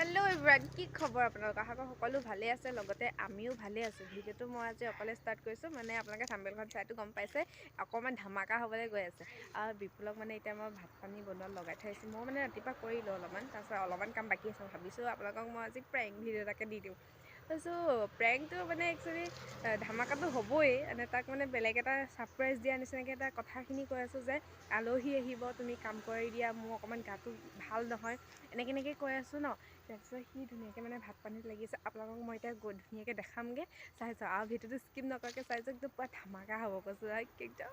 Hello' everyone, কি খবৰ আপোনালোকৰ? আশা কৰোঁ সকলো ভালে আছে, লগতে আমিও ভালে আছোঁ। ভিডিঅ'টো মই আজি অকলে ষ্টাৰ্ট কৰিছোঁ, মানে আপোনালোকে থাম্বনেইলখন চাইটো গম পাইছে, অকণমান ধামাকা হ'বলৈ গৈ আছে। আৰু বিপুলক মানে এতিয়া মই ভাত পানী বনোৱাত লগাই থৈ আহিছোঁ। মই মানে ৰাতিপুৱা কৰিলোঁ অলপমান, তাৰপিছত অলপমান কাম বাকী আছে। ভাবিছোঁ আপোনালোকক মই আজি প্ৰেংক ভিডিঅ' এটাকে দি দিওঁ। তাৰপিছত প্ৰেংকটো মানে একচুৱেলি ধামাকাটো হ'বই, মানে তাক মানে বেলেগ এটা ছাৰপ্ৰাইজ দিয়া নিচিনাকৈ এটা কথাখিনি কৈ আছোঁ যে আলহী আহিব, তুমি কাম কৰি দিয়া, মোৰ অকণমান গাটো ভাল নহয়, এনেকৈ কৈ আছোঁ ন। তাৰপিছত সি ধুনীয়াকৈ মানে ভাত পানীত লাগিছে। আপোনালোকক মই এতিয়া ধুনীয়াকৈ দেখামগৈ, চাইছোঁ আৰু ভিডিঅ'টো স্কিপ নকৰাকৈ চাইছোঁ, একদম পুৰা ধামাকা হ'ব কৈছোঁ। একদম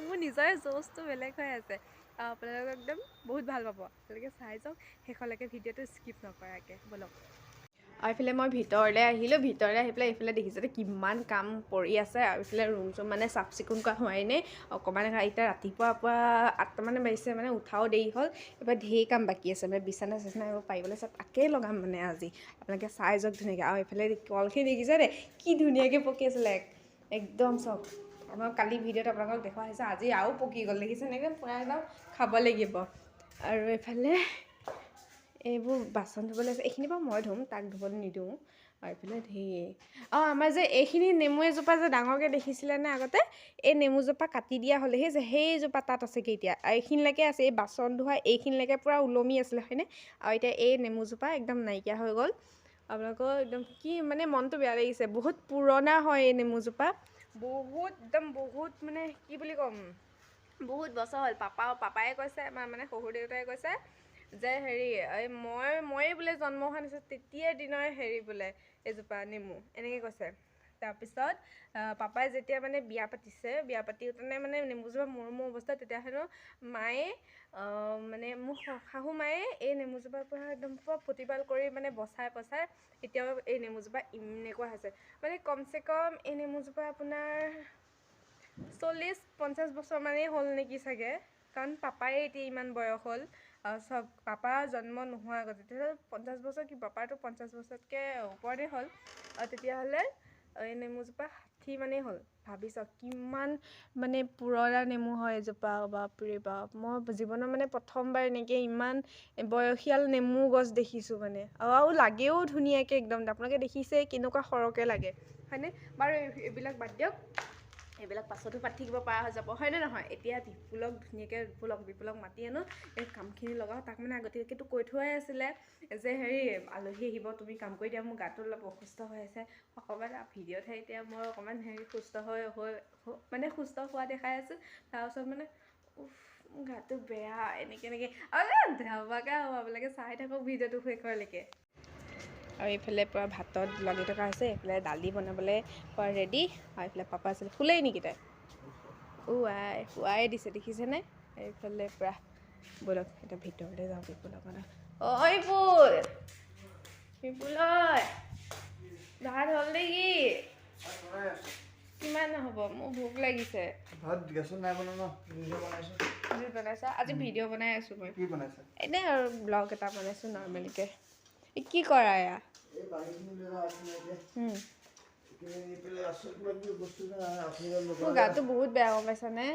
মোৰ নিজৰে জ'চটো বেলেগ হৈ আছে। আপোনালোকক একদম বহুত ভাল পাব। আপোনালোকে চাই যাওক শেষলৈকে, ভিডিঅ'টো স্কিপ নকৰাকৈ। ব'লক। আৰু এইফালে মই ভিতৰলৈ আহিলোঁ, ভিতৰলৈ আহি পেলাই এইফালে দেখিছোঁ কিমান কাম পৰি আছে। আৰু এইফালে ৰুম চুম মানে চাফ চিকুণ কৰা হোৱাই নাই, অকণমান এতিয়া ৰাতিপুৱা 8টামানে বাজিছে, মানে উঠাও দেৰি হ'ল। এইবাৰ ঢেৰ কাম বাকী আছে, মানে বিচনা চিচনা এইবোৰ পাৰিবলৈ চব তাকেই লগাম মানে আজি। আপোনালোকে চাই যাওক ধুনীয়াকৈ। আৰু এইফালে কলখিনি দেখিছে দেই, কি ধুনীয়াকৈ পকি আছিলে একদম চব। আপোনাক কালি ভিডিঅ'ত আপোনালোকক দেখুওৱা হৈছে, আজি আৰু পকি গ'ল দেখিছে এনেকৈ, পূৰা একদম খাব লাগিব। আৰু এইফালে এইবোৰ বাচন ধুবলৈ আছে, এইখিনি বাৰু মই ধুম, তাক ধুবলৈ নিদিওঁ। আৰু এইফালে ঢেৰ। আমাৰ যে এইখিনি নেমু এজোপা যে ডাঙৰকৈ দেখিছিলেনে আগতে, এই নেমুজোপা কাটি দিয়া হ'লে সেইজোপা তাত আছেগৈ এতিয়া। আৰু এইখিনিলৈকে আছে, এই বাচন ধোৱা এইখিনিলৈকে পূৰা ওলমি আছিলে হয়নে। আৰু এতিয়া এই নেমুজোপা একদম নাইকিয়া হৈ গ'ল। আপোনালোকৰ একদম কি মানে মনটো বেয়া লাগিছে। বহুত পুৰণা হয় এই নেমুজোপা, বহুত মানে কি বুলি ক'ম, বহুত বছৰ হ'ল। পাপায়ে কৈছে, আমাৰ মানে শহুৰ দেউতাই কৈছে যে হেৰি এই ময়ে বোলে জন্ম হোৱা নাছিল তেতিয়াৰ দিনৰে হেৰি বোলে এজোপা নেমু, এনেকৈ কৈছে। তাৰপিছত পাপাই যেতিয়া মানে বিয়া পাতিওঁতে মানে নেমুজোপা মৰো অৱস্থা, তেতিয়া হেনো মায়ে মানে মোৰ শাহু মায়ে এই নেমুজোপাৰ পৰা একদম পুৰা প্ৰতিপাল কৰি মানে বচাই এতিয়াও এই নেমুজোপা এনেকুৱা হৈছে। মানে কমচে কম এই নেমুজোপা আপোনাৰ 40-50 বছৰমানেই হ'ল নেকি চাগে, কাৰণ পাপাই এতিয়া ইমান বয়স হ'ল। চব পাপা জন্ম নোহোৱাৰ আগতে, তেতিয়াহ'লে 50 বছৰ কি, পাপাৰতো 50 বছৰতকৈ ওপৰতে হ'ল। তেতিয়াহ'লে এই নেমুজোপা 60 মানেই হ'ল। ভাবি চাওক কিমান মানে পুৰণা নেমু হয় এজোপা। বাপৰে বাপ, মই জীৱনত মানে প্ৰথমবাৰ এনেকৈ ইমান বয়সীয়াল নেমু গছ দেখিছোঁ মানে। আৰু লাগেও ধুনীয়াকৈ একদম, আপোনালোকে দেখিছে কেনেকুৱা সৰহকৈ লাগে হয়নে। বাৰু এইবিলাক বাদ দিয়ক, এইবিলাক পাছতো পাতি থাকিব পৰা হৈ যাব হয়নে নহয়। এতিয়া বিপুলক মাতি আনো, এই কামখিনি লগাওঁ। তাক মানে আগতীয়াকৈতো কৈ থোৱাই আছিলে যে হেৰি আলহী আহিব, তুমি কাম কৰি দিয়া, মোৰ গাটো অলপ অসুস্থ হৈ আছে। অকণমান ভিডিঅ'তহে এতিয়া মই অকণমান হেৰি সুস্থ হোৱা দেখাই আছোঁ। তাৰপাছত মানে মোৰ গাটো বেয়া এনেকৈ ধামাকা হ'ব। আপোনালোকে চাই থাকক ভিডিঅ'টো শেষলৈকে। আৰু এইফালে পূৰা ভাতত লাগি থকা হৈছে, এইফালে দালি বনাবলৈ পূৰা ৰেডি। আৰু এইফালে পাপা আছিলে, শুলেই নেকি তাই? শুৱাই দিছে দেখিছেনে। এইফালে পূৰা ব'লক এতিয়া ভিতৰলৈ যাওঁ বিপুলক মানে। বিপুল ভাত হ'ল নেকি? কিমান হ'ব, মোৰ ভোক লাগিছে। ভাত গেছত নাই বনোৱা ন, নিজে বনাইছো। বনাইছা? আজি ভিডিঅ' বনাই আছোঁ মই। কি বনাইছা? এনেই আৰু ব্লগ এটা বনাইছোঁ নৰ্মেলকৈ। কি কৰা এয়া? মোৰ গাটো বহুত বেয়া গম পাইছানে।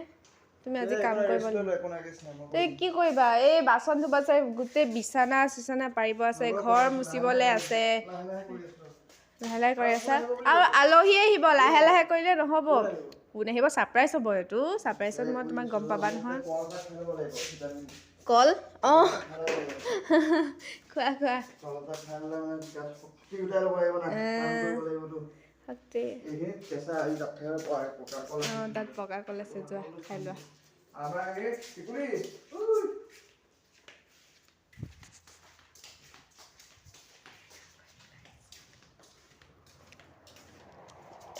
তুমি আজি কাম কৰিব লাগিব। কি কৰিবা, এই বাচন ধুব আছে, গোটেই বিচনা চিচনা পাৰিব আছে, ঘৰ মুচিবলৈ আছে। লাহে লাহে কৰি আছা। আৰু আলহী আহিব, লাহে লাহে কৰিলে নহ'ব। কোন আহিব? ছাৰপ্ৰাইজ হ'ব এইটো। ছাৰপ্ৰাইজত মই তোমাক গম পাবা নহয়। কল খোৱা তাত পকা কল আছে, যোৱা খাই লোৱা।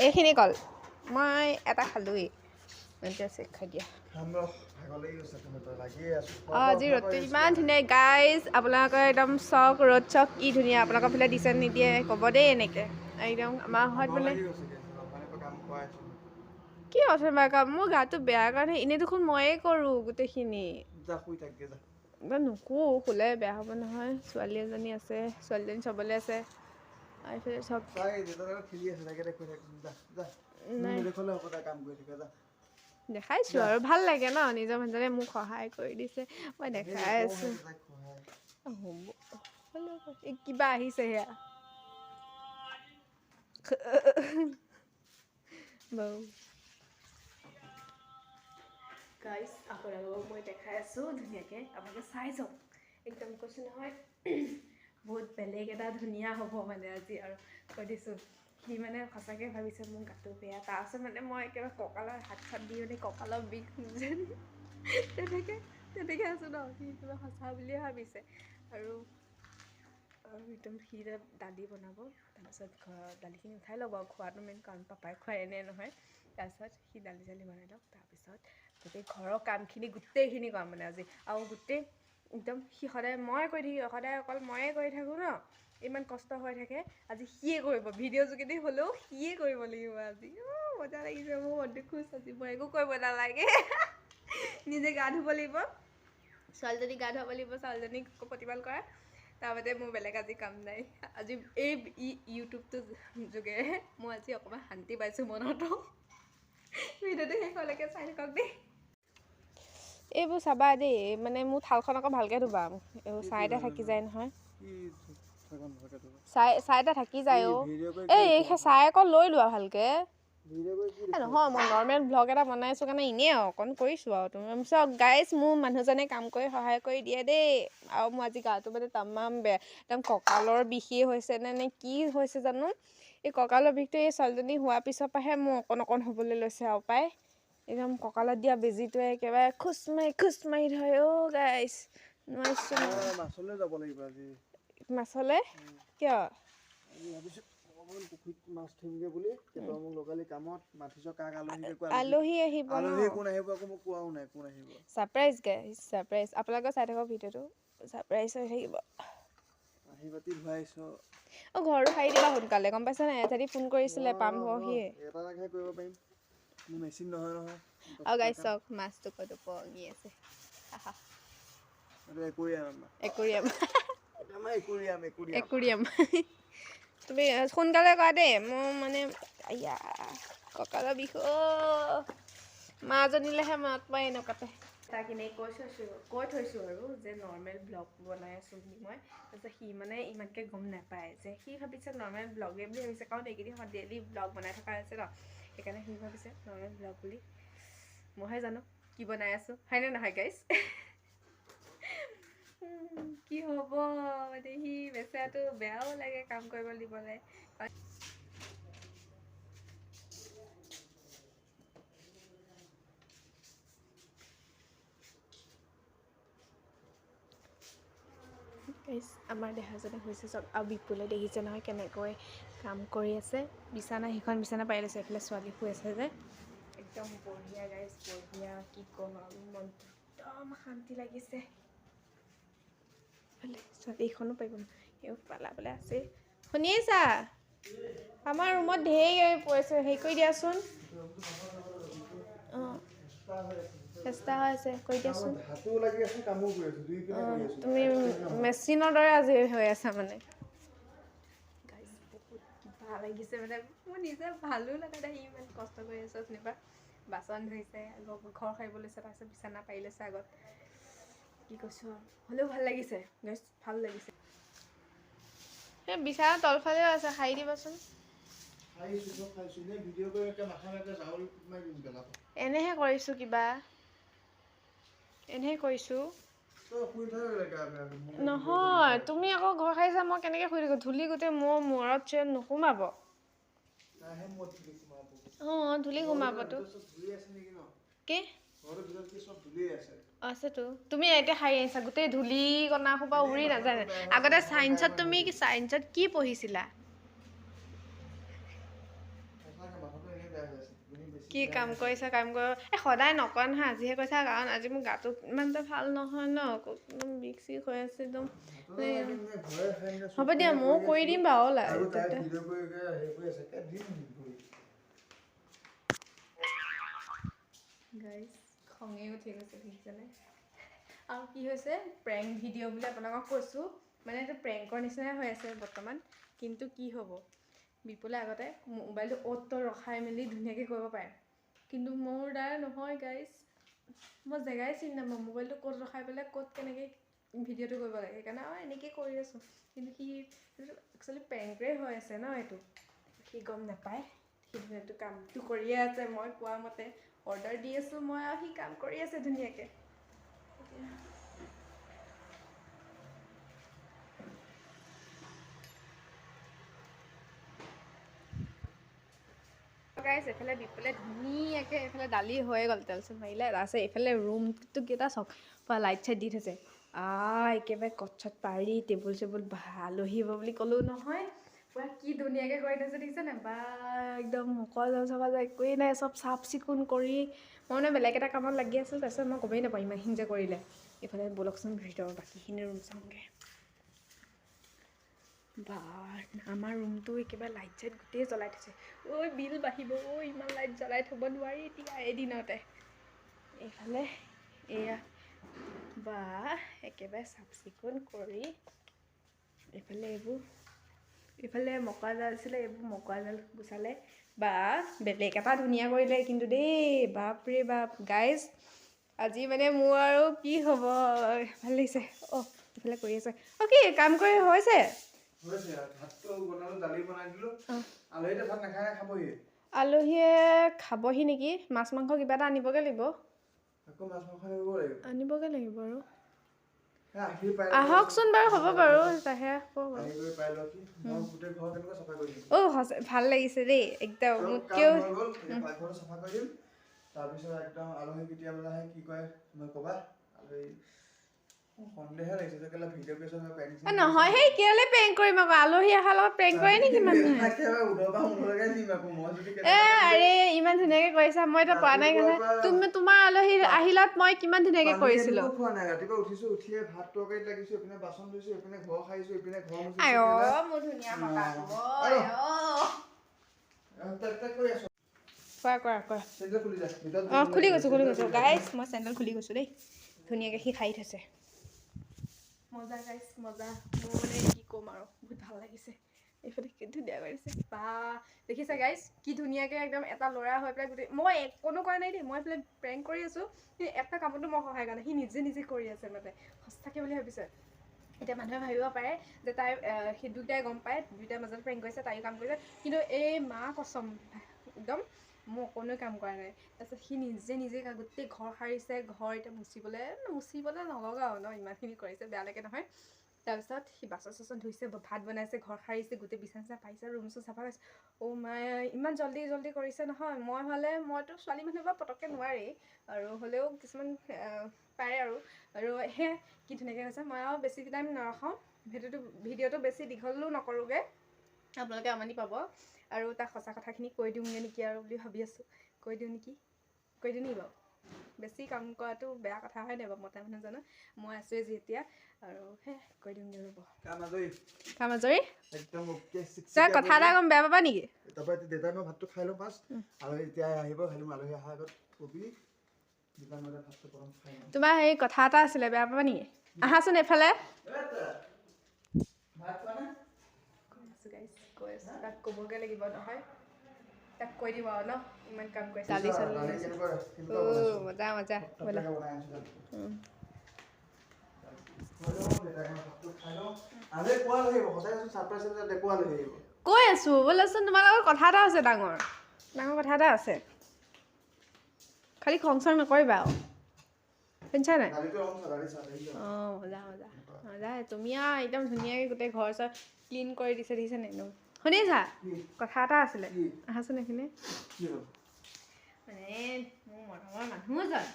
এইখিনি কল মই এটা খালোঁৱেই, এতিয়া চেক খাই দিয়া। আজি ৰ'দটো ইমান ধুনীয়া গাইজ, আপোনালোকৰ একদম চক ৰ'দ চক কি ধুনীয়া। আপোনালোকৰ ফালে দিছে নিদিয়ে ক'ব দেই এনেকৈ। একদম আমাৰ ঘৰত মানে কি অথবা কাম, মোৰ গাটো বেয়া কাৰণে এনেই দেখোন ময়ে কৰোঁ গোটেইখিনি। নুশু, শুলে বেয়া হ'ব নহয়। ছোৱালী এজনী আছে, ছোৱালীজনী চাবলৈ আছে। দেখাইছোঁ আৰু ভাল লাগে ন, নিজৰ মানুহজনে মোক সহায় কৰি দিছে, মই দেখাই আছোঁ। কিবা আহিছে সেয়া বাৰু গাইজ আপোনালোকক মই দেখাই আছোঁ ধুনীয়াকৈ আপোনালোকে চাই যাওক একদম কৈছোঁ নহয় বহুত বেলেগ এটা ধুনীয়া হ'ব মানে আজি আৰু কৈ দিছোঁ সি মানে সঁচাকৈ ভাবিছে মোৰ গাটো বেয়া তাৰপিছত মানে মই একেবাৰে কঁকালৰ হাত চাত দি মানে কঁকালৰ বিষ যেন তেনেকৈ আছোঁ ন সি কিবা সঁচা বুলিয়ে ভাবিছে আৰু একদম সি দালি বনাব তাৰপিছত ঘৰৰ দালিখিনি উঠাই ল'ব আৰু খোৱাটো মেইন কাৰণ পাপাই খুৱাই এনে নহয় তাৰপিছত সি দালি চালি বনাই লওক তাৰপিছত গোটেই ঘৰৰ কামখিনি গোটেইখিনি কাম মানে আজি আৰু গোটেই একদম সি সদায় মই কৰি থাকি সদায় অকল ময়ে কৰি থাকোঁ ন ইমান কষ্ট হৈ থাকে আজি সিয়ে কৰিব ভিডিঅ' যোগেদি হ'লেও সিয়ে কৰিব লাগিব আজি মজা লাগিছে মোৰ মনটো খুচ আজি মই একো কৰিব নালাগে নিজে গা ধুব লাগিব ছোৱালীজনী গা ধুব লাগিব ছোৱালীজনীক প্ৰতিপাল কৰা তাৰ বাদে মোৰ বেলেগ আজি কাম নাই আজি এই ইউটিউবটো যোগেৰে মই আজি অকণমান শান্তি পাইছোঁ মনতো ভিডিঅ'টো শেষলৈকে চাই থাকক দেই এইবোৰ চাবা দেই মানে মোৰ থালখন আকৌ ভালকৈ ধুবা এইবোৰ ছাইতে থাকি যায় নহয় ছাইতে থাকি যায় অ' এই ছাই আকৌ লৈ লোৱা ভালকৈ নহয় মই নৰ্মেল ভ্লগ এটা বনাইছোঁ কাৰণে এনেই আৰু অকণ কৰিছোঁ আৰু তুমি চাওক গাইজ মোৰ মানুহজনে কাম কৰি সহায় কৰি দিয়ে দেই আৰু মোৰ আজি গাটো মানে তামাম বেয়া একদম কঁকালৰ বিষেই হৈছে নে কি হৈছে জানো এই কঁকালৰ বিষটো এই ছোৱালীজনী হোৱাৰ পিছৰ পৰাহে মোৰ অকণ হ'বলৈ লৈছে আৰু পাই একদম কঁকালত দিয়া বেজীটোৱে একেবাৰে খোচ মাৰি ধৰে অ' গাইজ নোৱাৰিছোঁ মাছলৈ যাব লাগিব আজি মাছলৈ কিয় পুখুৰীত মাছ ধৰিমগৈ বুলি তই মোক লগালি কামত মাতিছ কাক আলহী আহিব আলহী কোন আহিব আকৌ মোক কোৱাও নাই কোন আহিব ছাৰপ্ৰাইজ গাইজ ছাৰপ্ৰাইজ আপোনালোকে চাই থাকক ভিডিঅ'টো ছাৰপ্ৰাইজ হৈ থাকিব আহি বাতি ধুৱাইছ অঁ ঘৰটো সাৰি দিবা সোনকালে গম পাইছা নাই এহেঁতি ফোন কৰিছিলে পাম বহিয়ে এটা এটাকহে কৰিব পাৰিম মোৰ মেচিন নহয় আৰু গাইজ চাওক মাছটো ক'ত উপঙি আছে একুৰিয়াম তুমি সোনকালে কৰা দেই মোৰ মানে আয়া কঁকালৰ বিষ মাজনীলেহে মনত পৰে এনেকুৱাতে তাকিনে কৈ থৈছোঁ আৰু যে নৰ্মেল ব্লগ বনাই আছোঁ বুলি মই তাৰপিছত সি মানে ইমানকৈ গম নাপায় যে সি ভাবিছে নৰ্মেল ব্লগে বুলি ভাবিছে কাৰণ এইকেইদিন ডেইলি ব্লগ বনাই থকা হৈছে ন সেইকাৰণে সি ভাবিছে নৰ্মেল ব্লগ বুলি মইহে জানো কি বনাই আছোঁ হয়নে নহয় গাইজ কি হ'ব মানে সি বেচেৰাটো বেয়াও লাগে কাম কৰিব দিবলৈ আমাৰ দেহাজনে হৈছে চব আৰু বিপুলে দেখিছে নহয় কেনেকৈ কাম কৰি আছে বিচনা সেইখন বিচনা পাৰি লৈছে এইফালে ছোৱালী শুই আছে যে একদম বঢ়িয়া গাইজ বঢ়িয়া কি ক'ম আৰু মনটো একদম শান্তি লাগিছে ছোৱালী এইখনো পাৰিব সেই পালাবলৈ আছে শুনিছা আমাৰ ৰুমত ঢেৰ পৰিছে হেৰি কৰি দিয়াচোন অঁ চেষ্টা হৈ আছে কৰি দিয়াচোন তুমি মেচিনৰ দৰে আজি হৈ আছা মানে বহুত কিবা লাগিছে মানে মোৰ নিজে ভালো লগা নাই ইমান কষ্ট কৰি আছোঁ যেনিবা বাচন ধুইছে আকৌ ঘৰ সাৰিব লৈছে তাৰপিছত বিচনা পাৰি লৈছে আগত কি কৈছোঁ আৰু হ'লেও ভাল লাগিছে ভাল লাগিছে সেই বিচনা তলফালেও আছে সাৰি দিবাচোন এনেহে কৰিছোঁ কিবা এনেহে কৰিছোঁ নহয় তুমি আকৌ ঘৰ সাৰিছা মই কেনেকৈ শুই থাকোঁ ধূলি গোটেই মোৰ মূৰত চেৰত নোসোমাব অঁ ধূলি সোমাবতো কি আছেতো তুমি এতিয়া সাৰি আহিছা গোটেই ধূলি কণা সোপা উৰি নাজানে আগতে চাইন্সত তুমি চাইন্সত কি পঢ়িছিলা কি কাম কৰিছা কাম কৰ সদায় নকৰা নহয় আজিহে কৈছা কাৰণ আজি মোৰ গাটো ইমান এটা ভাল নহয় ন একদম বিষ চিষ হৈ আছে একদম হ'ব দিয়া ময়ো কৰি দিম বাৰু গাইজ খঙে উঠি গৈছে দেখিছেনে আৰু কি হৈছে প্ৰেংক ভিডিঅ' বুলি আপোনালোকক কৈছোঁ মানে এইটো প্ৰেংকৰ নিচিনাই হৈ আছে বৰ্তমান কিন্তু কি হ'ব বিপুলে আগতে মোবাইলটো অ'ত ত'ত ৰখাই মেলি ধুনীয়াকৈ কৰিব পাৰে কিন্তু মোৰ দ্বাৰা নহয় গাইজ মই জেগাই চিনি নাপাওঁ মোবাইলটো ক'ত ৰখাই পেলাই ক'ত কেনেকৈ ভিডিঅ'টো কৰিব লাগে সেইকাৰণে এনেকৈ কৰি আছোঁ কিন্তু সি একচুৱেলি প্ৰেংকৰে হৈ আছে ন এইটো সি গম নাপায় সি ধুনীয়াটো কামটো কৰিয়ে আছে মই কোৱা মতে অৰ্ডাৰ দি আছোঁ মই আৰু সি কাম কৰি আছে ধুনীয়াকৈ গাইছ এইফালে বিপলে ধুনীয়াকৈ এইফালে দালি হৈয়ে গ'ল তেল চেল মাৰিলে তাৰপিছত এইফালে ৰুমটো কেইটা চাওক পূৰা লাইট চাইট দি থৈছে একেবাৰে কচ্ছত পাৰি টেবুল চেবুল আলহী হ'ব বুলি ক'লেও নহয় পূৰা কি ধুনীয়াকৈ কৰি থৈছে দেখিছেনে বা একদম মকৰা চকৰা একোৱেই নাই চব চাফ চিকুণ কৰি মই মানে বেলেগ এটা কামত লাগি আছিলোঁ তাৰপিছত মই গমেই নাপাওঁ ইমানখিনি যে কৰিলে এইফালে ব'লকচোন ভিতৰৰ বাকীখিনি ৰুম চাওঁগৈ বা আমাৰ ৰুমটো একেবাৰে লাইট চাইট গোটেই জ্বলাই থৈছে বিল বাঢ়িব ইমান লাইট জ্বলাই থ'ব নোৱাৰি এতিয়া এদিনতে এইফালে এয়া বা একেবাৰে চাফ চিকুণ কৰি এইফালে মকৰা জাল আছিলে এইবোৰ মকৰা জাল গুচালে বা বেলেগ এটা ধুনীয়া কৰিলে কিন্তু দেই বাপৰে বাপ গাইজ আজি মানে মোৰ আৰু কি হ'ব ভাল লাগিছে এইফালে কৰি আছে কি কাম কৰি হৈছে আলহীয়ে খাবহি নেকি মাছ মাংস কিবা এটা আনিবগৈ লাগিব আৰু আহকচোন বাৰু হ'ব বাৰু ভাল লাগিছে দেই একদম মোতকেও তাৰপিছত একদম আলহী কেতিয়াবা আহে কি কয় মই ক'বা আলহী সন্দেহে লাগিছে যে কেলা ভিডিঅ' কৰিছ মই প্ৰেংক নহয় সেই কেলে প্ৰেংক কৰিম আকৌ আলহী অহাৰ লগত প্ৰেংক কৰে নেকি মানুহে আৰে ইমান ধুনীয়াকে কৰিছা মই এতিয়া পোৱা নাই নহয় তোমাৰ আলহী আহিলত মই কিমান ধুনীয়াকে কৰিছিলো খোৱা নাই ৰাতিপুৱা উঠিছো উঠিয়ে ভাত তৰকাৰীত লাগিছো এইপিনে বাচন ধুইছো এইপিনে ঘৰ সাৰিছো এইপিনে ঘৰ মুচিছো মোৰ ধুনীয়া কৰা খুলি গৈছো গাইছ মই চেণ্ডেল খুলি গৈছো দেই ধুনীয়াকৈ সি খাই থৈছে মজা গাইছ মজা মোৰ মানে কি ক'ম আৰু বহুত ভাল লাগিছে এইফালে কি ধুনীয়া কৰিছে বা দেখিছে গাইছ কি ধুনীয়াকৈ একদম এটা ল'ৰা হৈ পেলাই গোটেই মই কোনো কৰা নাই দেই মই এইফালে প্ৰেংক কৰি আছোঁ কিন্তু এটা কামতো মই সহায় কৰা নাই সি নিজে কৰি আছে মানে সঁচাকৈ বুলি ভাবিছে এতিয়া মানুহে ভাবিব পাৰে যে তাই সেই দুয়োটাই গম পায় দুয়োটাৰ মাজত প্ৰেংক কৰিছে তাইও কাম কৰিছে কিন্তু এই মা কচম একদম মই অকণোৱে কাম কৰা নাই তাৰপিছত সি নিজে গোটেই ঘৰ সাৰিছে ঘৰ এতিয়া মুচিবলৈ নলগাও ন ইমানখিনি কৰিছে বেয়া লাগে নহয় তাৰপিছত সি বাচন চাচন ধুইছে ভাত বনাইছে ঘৰ সাৰিছে গোটেই বিচনা চিচনা পাৰিছে ৰুম চুম চাফা কৰিছে মাই ইমান জল্দি কৰিছে নহয় মইতো ছোৱালী মানুহ বা পটককৈ নোৱাৰেই আৰু হ'লেও কিছুমান পাৰে আৰু সেয়া কি ধুনীয়াকৈ হৈছে মই আৰু বেছি টাইম নৰখাওঁ ভিডিঅ'টো বেছি দীঘলো নকৰোঁগৈ আপোনালোকে আমনি পাব আৰু তাক সঁচা কথাখিনি কৈ দিওঁগৈ নেকি আৰু বুলি ভাবি আছোঁ কৈ দিওঁ নেকি বাৰু বেছি কাম কৰাটো বেয়া কথা হয় নাই বাৰু মতা মানুহ জানো মই আছোঁৱে যেতিয়া আৰু কৈ দিওঁগৈ ৰ'ব কাম আজৰি একদম কথা এটা কম বেয়া পাবা নেকি তাৰপৰা দেউতাই মই ভাতটো খাই লওঁ ফাৰ্ষ্ট আৰু এতিয়া আহিব খালি আলহী অহাৰ আগত কবি তোমাৰ সেই কথা এটা আছিলে বেয়া পাবা নেকি আহাচোন এইফালে কৈ আছোঁ তাক ক'বগৈ লাগিব নহয় তাক কৈ দিব আৰু ন ইমান কাম কৰিছে দালি চালি মজা কৈ আছোঁ বোলেচোন তোমাৰ লগত কথা এটা আছে ডাঙৰ কথা এটা আছে খালি খং চং নকৰিবা আৰু শুনিছা নাই মজা তুমি আৰু একদম ধুনীয়াকৈ গোটেই ঘৰ চৰ ক্লিন কৰি দিছে দেখিছে নাই একদম শুনিছা কথা এটা আছিলে আহাচোন এইখিনি মানে মোৰ মৰমৰ মানুহজন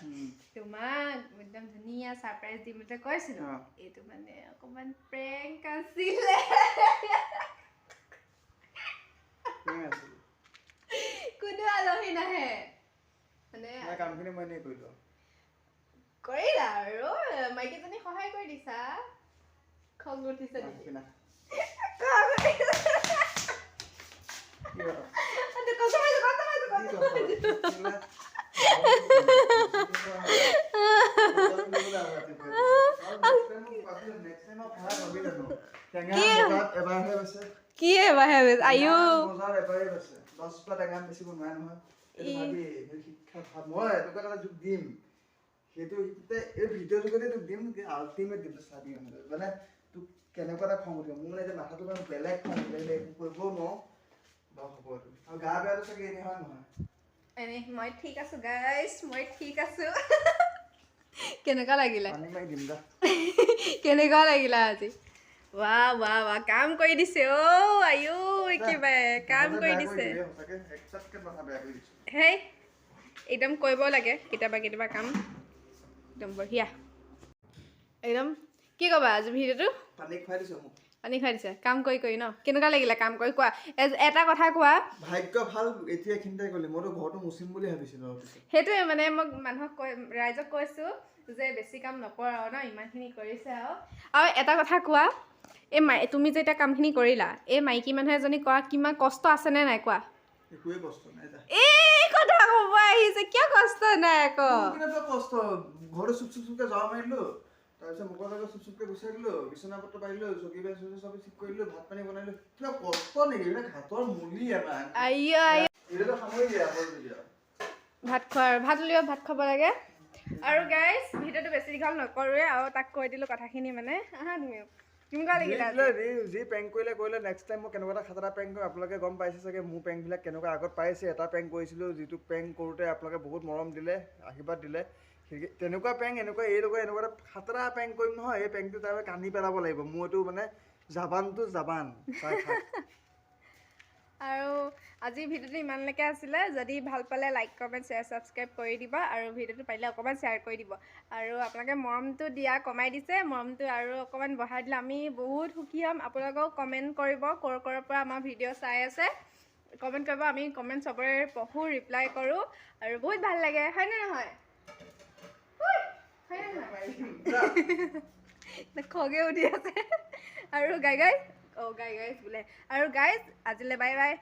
তোমাক একদম ধুনীয়া ছাৰপ্ৰাইজ দিম বুলি কৈছিলোঁ এইটো মানে অকণমান প্ৰেংক আছিলে কোনো আলহী নাহে মানে কামখিনি মই এনেই কৰিলোঁ কৰিলা আৰু মাইকীজনী সহায় কৰি দিছা খং উঠিছে নেকি কি এবাৰহে আয়ো মই এইটো কথা যোগ দিম সেইটো এই ভিডিঅ'ৰ যোগেদি তোক দিম আল্টিমেট দিম চাবি মানে তোক কেনেকুৱা এটা খং উঠিব মোৰ মানে এতিয়া মাথাটো মানে বেলেগ খং উঠিলে একো কৰিবও নোৱাৰো বাৰু হ'ব আৰু গা বেয়াটো চাগে এনে হয় নহয় এনে মই ঠিক আছো গাইছ মই ঠিক আছো কেনেকুৱা লাগিলে পানী মাৰি দিম দা কেনেকুৱা লাগিলে আজি ৱা ৱা ৱা কাম কৰি দিছে আয়ো একেবাৰে কাম কৰি দিছে হেই একদম কৰিব লাগে কেতিয়াবা কাম একদম বঢ়িয়া একদম কি ক'বা আজি ভিডিঅ'টো পানী খুৱাই দিছ মোক পানী খুৱাই দিছে কাম কৰি ন কেনেকুৱা লাগিলে কাম কৰি কোৱা এটা কথা কোৱা ভাগ্য ভাল এতিয়া এইখিনিতে গ'লি মইতো ঘৰটো মুচিম বুলি ভাবিছিলোঁ সেইটোৱে মানে মই মানুহক ৰাইজক কৈছোঁ যে বেছি কাম নকৰা আৰু ন ইমানখিনি কৰিছে আৰু এটা কথা কোৱা তুমি যে এতিয়া কামখিনি কৰিলা এই মাইকী মানুহ এজনী কৰা কিমান কষ্ট আছেনে নাই কোৱা একোৱে কষ্ট নাই এই কথা ক'ব আহিছে কিয় কষ্ট নাই আকৌ কেনেকুৱা কষ্ট ঘৰটো চুপকে যাৱা মাৰিলো তাৰপিছত মুখৰ লগত চুপকে গুচাই দিলো বিচনা পত্ৰ পাৰিলো চকী বেঞ্চ চব ঠিক কৰিলো ভাত পানী বনাইলো কিবা কষ্ট নেকি এইবিলাক হাতৰ মুলি এবাৰ এইটো সামৰি দিয়া আকৌ ভিডিঅ' ভাত উলিয়াও ভাত খাব লাগে আৰু গাইজ ভিডিঅ'টো বেছি দীঘল নকৰোৱে আৰু তাক কৈ দিলোঁ কথাখিনি মানে আহা তুমিও কেনেকুৱা লাগিলে যি প্ৰেংক কৰিলে নেক্সট টাইম মই কেনেকুৱা এটা খাতৰা প্ৰেংক কৰিম আপোনালোকে গম পাইছে চাগে মোৰ প্ৰেংকবিলাক কেনেকুৱা আগত পাইছে এটা প্ৰেংক কৰিছিলোঁ যিটো প্ৰেংক কৰোঁতে আপোনালোকে বহুত মৰম দিলে আশীৰ্বাদ দিলে তেনেকুৱা প্ৰেংক এনেকুৱা এটা খাতৰা প্ৰেংক কৰিম নহয় এই প্ৰেংকটো তাৰমানে কান্দি পেলাব লাগিব মোৰ এইটো মানে জাবানটো জাবান আৰু আজি ভিডিঅ'টো ইমানলৈকে আছিলে যদি ভাল পালে লাইক কমেণ্ট শ্বেয়াৰ ছাবস্ক্ৰাইব কৰি দিবা আৰু ভিডিঅ'টো পাৰিলে অকণমান শ্বেয়াৰ কৰি দিব আৰু আপোনালোকে মৰমটো দিয়া কমাই দিছে মৰমটো আৰু অকণমান বঢ়াই দিলে আমি বহুত সুখী হ'ম আপোনালোকেও কমেণ্ট কৰিব ক'ৰ পৰা আমাৰ ভিডিঅ' চাই আছে কমেণ্ট কৰিব আমি কমেণ্ট চবৰে পঢ়োঁ ৰিপ্লাই কৰোঁ আৰু বহুত ভাল লাগে হয়নে নহয় খগে উঠি আছে আৰু গাইজ বোলে আৰু গাইজ আজিলৈ বাই বাই